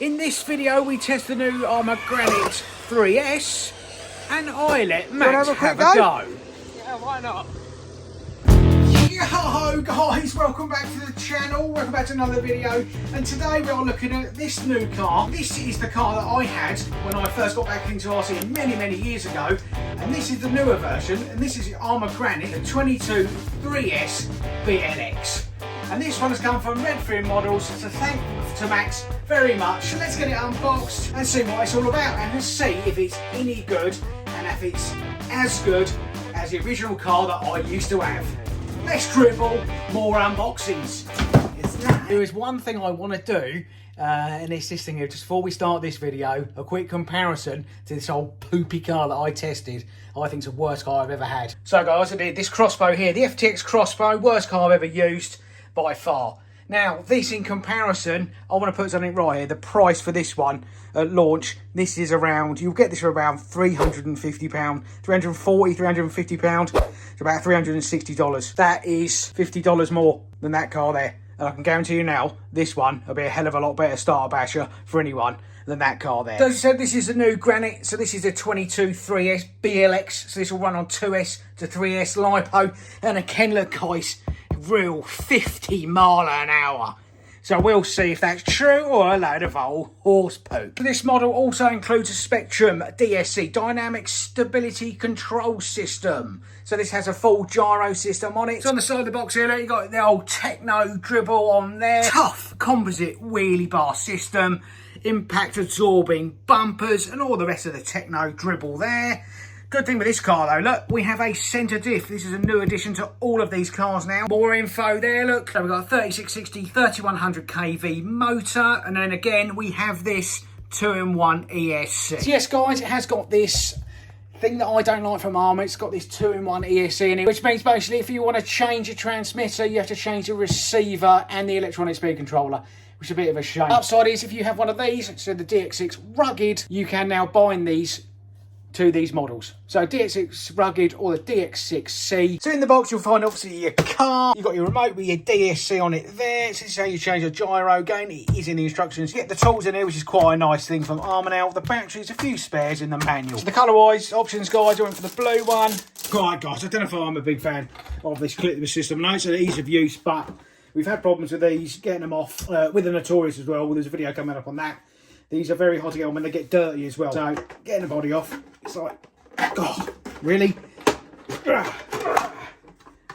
In this video we test the new Arrma Granite 3S and I let Max have a go. Yeah, why not? Yo guys, welcome back to the channel, welcome back to another video, and today we are looking at this new car. This is the car that I had when I first got back into RC many years ago, and this is the newer version, and this is the Arrma Granite, the 22 3S BLX. And this one has come from Redfin Models, so thank to Max very much. So let's get it unboxed and see what it's all about, and let's see if it's any good and if it's as good as the original car that I used to have. Let's dribble more unboxings. There is one thing I want to do, and it's this thing here, just before we start this video, a quick comparison to this old poopy car that I tested. I think it's the worst car I've ever had. So guys, I did this crossbow here, the FTX crossbow, worst car I've ever used by far. Now, this in comparison, I want to put something right here. The price for this one at launch, this is around, you'll get this for around £350, 340, £350. It's about $360. That is $50 more than that car there. And I can guarantee you now, this one will be a hell of a lot better starter basher for anyone than that car there. So as I said, this is the new Granite. So this is the 22 3S BLX. So this will run on 2S to 3S LiPo and a Kenler Kais real 50 mile an hour. So we'll see if that's true or a load of old horse poop. This model also includes a Spectrum DSC, Dynamic Stability Control System. So this has a full gyro system on it. So on the side of the box here, you've got the old Techno dribble on there. Tough composite wheelie bar system, impact absorbing bumpers and all the rest of the Techno dribble there. Good thing with this car though, look, we have a centre diff. This is a new addition to all of these cars now. More info there, look. So we've got a 3660, 3100 kV motor. And then again, we have this 2-in-1 ESC. So yes guys, it has got this thing that I don't like from Arrma. It's got this 2-in-1 ESC in it, which means basically if you want to change your transmitter, you have to change the receiver and the electronic speed controller, which is a bit of a shame. Upside is if you have one of these, so the DX6 Rugged, you can now bind these to these models. So DX6 Rugged or the DX6C. So in the box you'll find obviously your car, you've got your remote with your DSC on it there. This is how you change the gyro gain. It is in the instructions. You get the tools in here, which is quite a nice thing from Arrma now. The batteries, a few spares in the manual. So the colour wise options guys, I went for the blue one. Right guys, I don't know if I'm a big fan of this clip system. I know it's an ease of use, but we've had problems with these, getting them off with the Notorious as well. There's a video coming up on that. These are very hot to get on when they get dirty as well. So getting the body off, it's like, God, really? And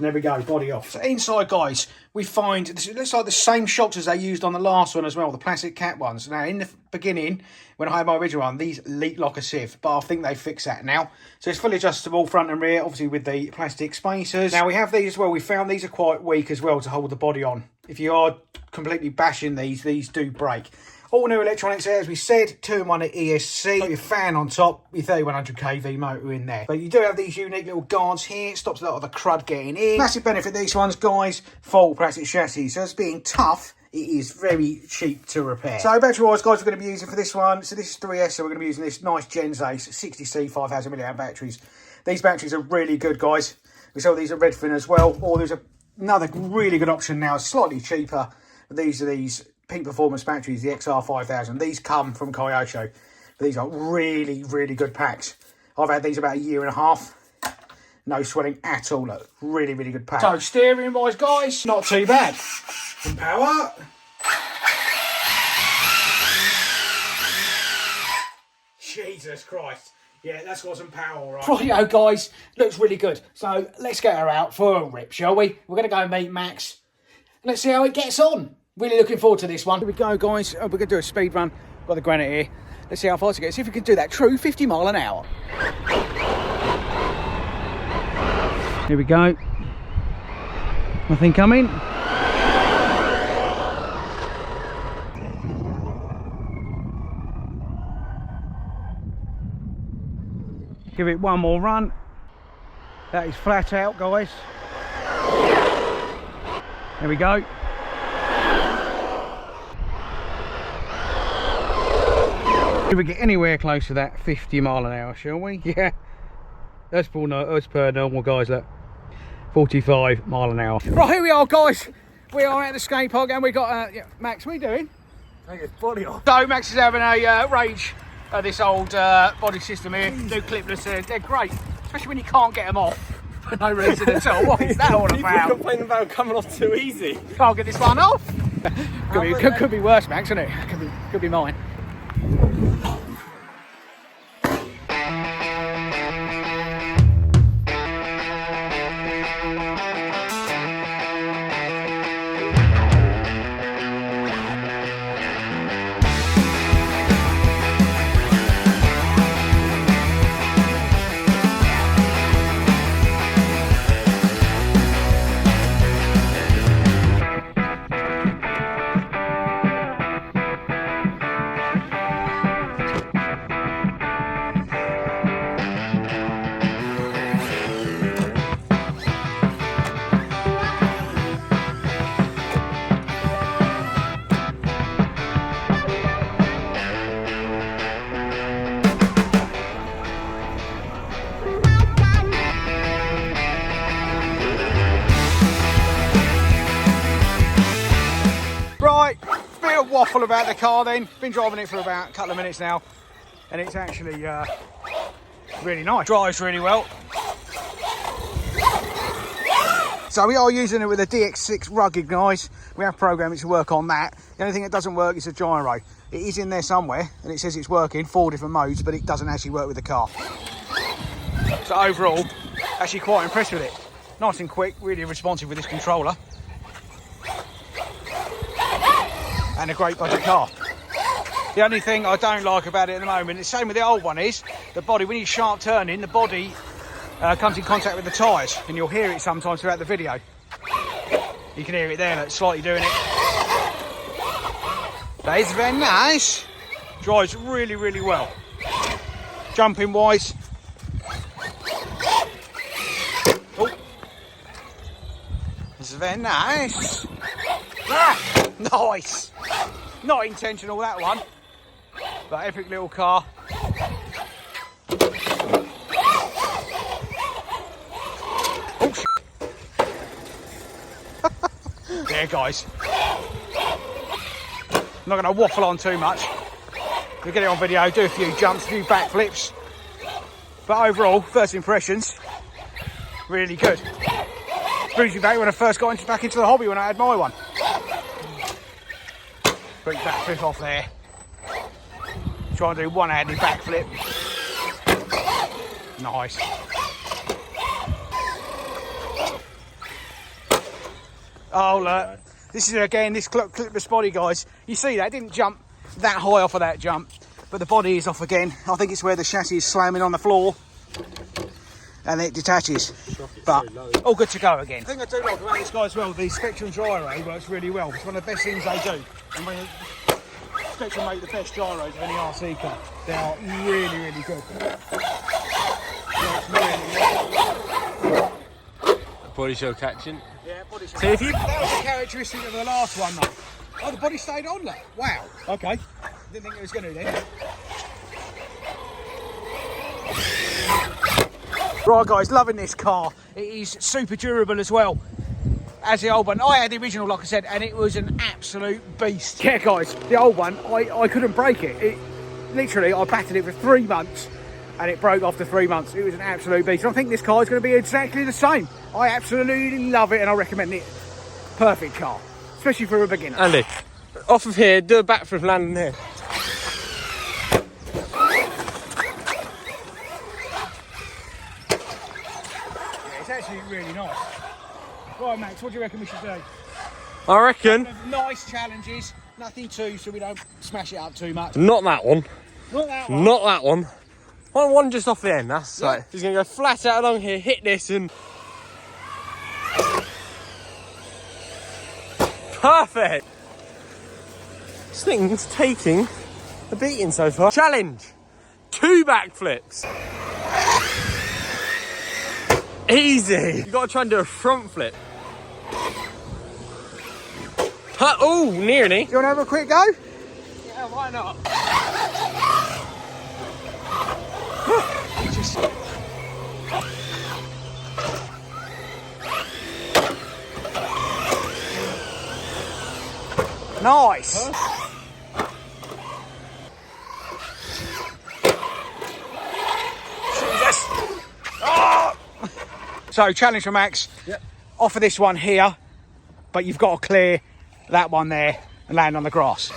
there we go, body off. So inside, guys, we find, this looks like the same shocks as they used on the last one as well, the plastic cap ones. Now, in the beginning, when I had my original one, these leaked like a sieve, but I think they fixed that now. So it's fully adjustable front and rear, obviously with the plastic spacers. Now, we have these as well. We found these are quite weak as well to hold the body on. If you are completely bashing these do break. All new electronics there, as we said, 2-in-1 ESC, got your fan on top, your 3100 kV motor in there. But you do have these unique little guards here, it stops a lot of the crud getting in. Massive benefit these ones, guys, full plastic chassis. So as being tough, it is very cheap to repair. So battery wise, guys, we're going to be using for this one, so this is 3S, so we're going to be using this nice Gens Ace 60C 5000 mAh batteries. These batteries are really good, guys. We sell these at Redfin as well, or there's another really good option now, slightly cheaper. These are these Peak Performance batteries, the XR5000. These come from Kyoto, but these are really good packs. I've had these about a year and a half. No swelling at all. Look, really good pack. So steering wise, guys, not too bad. Some power. Jesus Christ. Yeah, that's got some power, all right. Rightio, guys, looks really good. So let's get her out for a rip, shall we? We're going to go meet Max. Let's see how it gets on. Really looking forward to this one. Here we go, guys. We're going to do a speed run. Got the Granite here. Let's see how fast it gets. See if we can do that true 50 mile an hour. Here we go. Nothing coming. Give it one more run. That is flat out, guys. There we go. If we get anywhere close to that 50 mile an hour, shall we? Yeah, as per normal, guys, look, 45 mile an hour. Right, here we are, guys. We are at the skate park and we got, yeah, Max, what are you doing? Take his body off. So Max is having a rage at this old body system here. New clipless, they're great, especially when you can't get them off for no reason at all. What is that all People about? complaining about coming off too easy. Can't get this one off. Could be worse, Max, isn't it? Could be mine. Right, bit of waffle about the car then. Been driving it for about a couple of minutes now, and it's actually really nice. Drives really well. So we are using it with a DX6 rugged, guys. We have programmed it to work on that. The only thing that doesn't work is the gyro. It is in there somewhere, and it says it's working, 4 different modes, but it doesn't actually work with the car. So overall, actually quite impressed with it. Nice and quick, really responsive with this controller. And a great budget car. The only thing I don't like about it at the moment, the same with the old one, is the body, when you sharp turning, the body comes in contact with the tyres, and you'll hear it sometimes throughout the video. You can hear it there, like, slightly doing it. That is very nice. Drives really, really well. Jumping wise. Oh. This is very nice. Ah, nice. Not intentional, that one, but epic little car. Oh shit. There, guys. I'm not going to waffle on too much. We'll get it on video, do a few jumps, a few backflips. But overall, first impressions, really good. Brings me back when I first got back into the hobby when I had my one. Bring that flip off there. Try and do one-handed backflip. Nice. Oh look, this is again this clipless body, guys. You see that, it didn't jump that high off of that jump, but the body is off again. I think it's where the chassis is slamming on the floor and it detaches. But all good to go again. The thing I do like about this guy as well, the Spectrum gyro works really well. It's one of the best things they do. And when Spectrum make the best gyros of any RC car, they are really, really good. Body show catching. Yeah, body show. So if you... That was a characteristic of the last one though. Oh, the body stayed on, look. Wow. Okay. Didn't think it was going to then. Right guys, loving this car. It is super durable as well as the old one. I had the original, like I said, and it was an absolute beast. Yeah guys, the old one, I couldn't break it. Literally, I battered it for 3 months and it broke after 3 months. It was an absolute beast. I think this car is going to be exactly the same. I absolutely love it and I recommend it. Perfect car, especially for a beginner. Andy, off of here, do a backflip landing here. It's actually really nice. Right, Max, what do you reckon we should do? I reckon. Nice challenges, nothing too, so we don't smash it up too much. Not that one. Not that one. Not that one. One just off the end, that's right. He's going to go flat out along here, hit this and... Perfect! This thing's taking a beating so far. Challenge! 2 backflips. Easy! You've got to try and do a front flip. Oh, nearly. Do you want to have a quick go? Yeah, why not? Nice. So challenge for Max. Yep. Offer this one here, but you've got to clear that one there and land on the grass.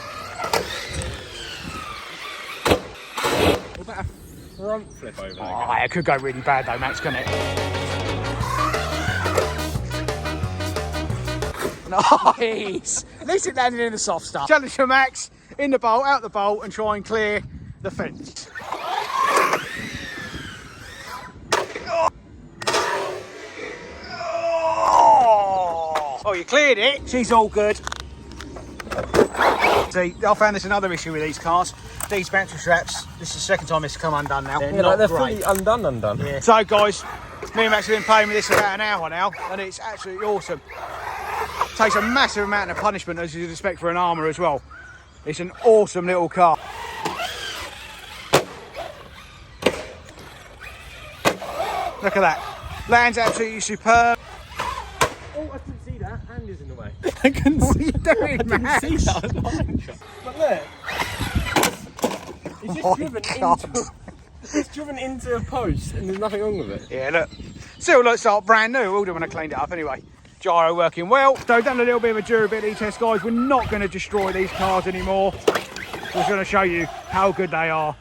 What about a front flip over? Oh, it could go really bad though, Max, couldn't it? Nice. At least it landed in the soft stuff. Challenge for Max. In the bowl, out the bowl, and try and clear the fence. Oh, you cleared it. She's all good. See, I found there's another issue with these cars. These battery straps, this is the second time it's come undone now. They're not they're great. fully undone. Yeah. So guys, me and Max have been playing with this about an hour now, and it's absolutely awesome. Takes a massive amount of punishment, as you'd expect for an Arrma as well. It's an awesome little car. Look at that. Lands absolutely superb. Oh, I didn't see that. Hand is in the way. I can see you doing, Max. See that? I was behind you. But look. It's just driven into a post and there's nothing wrong with it. Yeah, look. Still looks like brand new. We'll do when I cleaned it up anyway. Gyro working well. So done a little bit of a durability test, guys. We're not going to destroy these cars anymore. We're just going to show you how good they are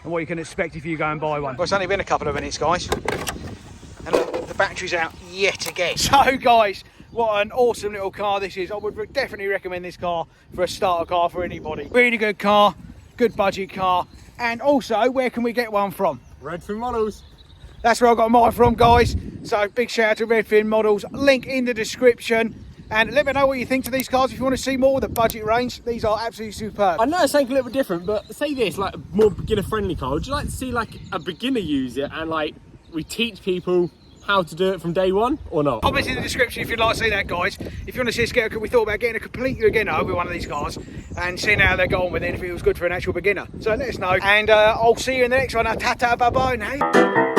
and what you can expect if you go and buy one. Well, it's only been a couple of minutes, guys. And look, the battery's out yet again. So, guys, what an awesome little car this is. I would definitely recommend this car for a starter car for anybody. Really good car, good budget car. And also, where can we get one from? Redfin Models. That's where I got mine from, guys. So big shout out to Redfin Models. Link in the description. And let me know what you think to these cars. If you want to see more of the budget range, these are absolutely superb. I know it's something a little bit different, but say this, like a more beginner friendly car. Would you like to see like a beginner use it and like we teach people how to do it from day one or not? Comment in the description if you'd like to see that, guys. If you want to see us we thought about getting a complete beginner with one of these cars and seeing how they're going with it, if it was good for an actual beginner. So let us know. And I'll see you in the next one. Ta-ta, bye-bye now.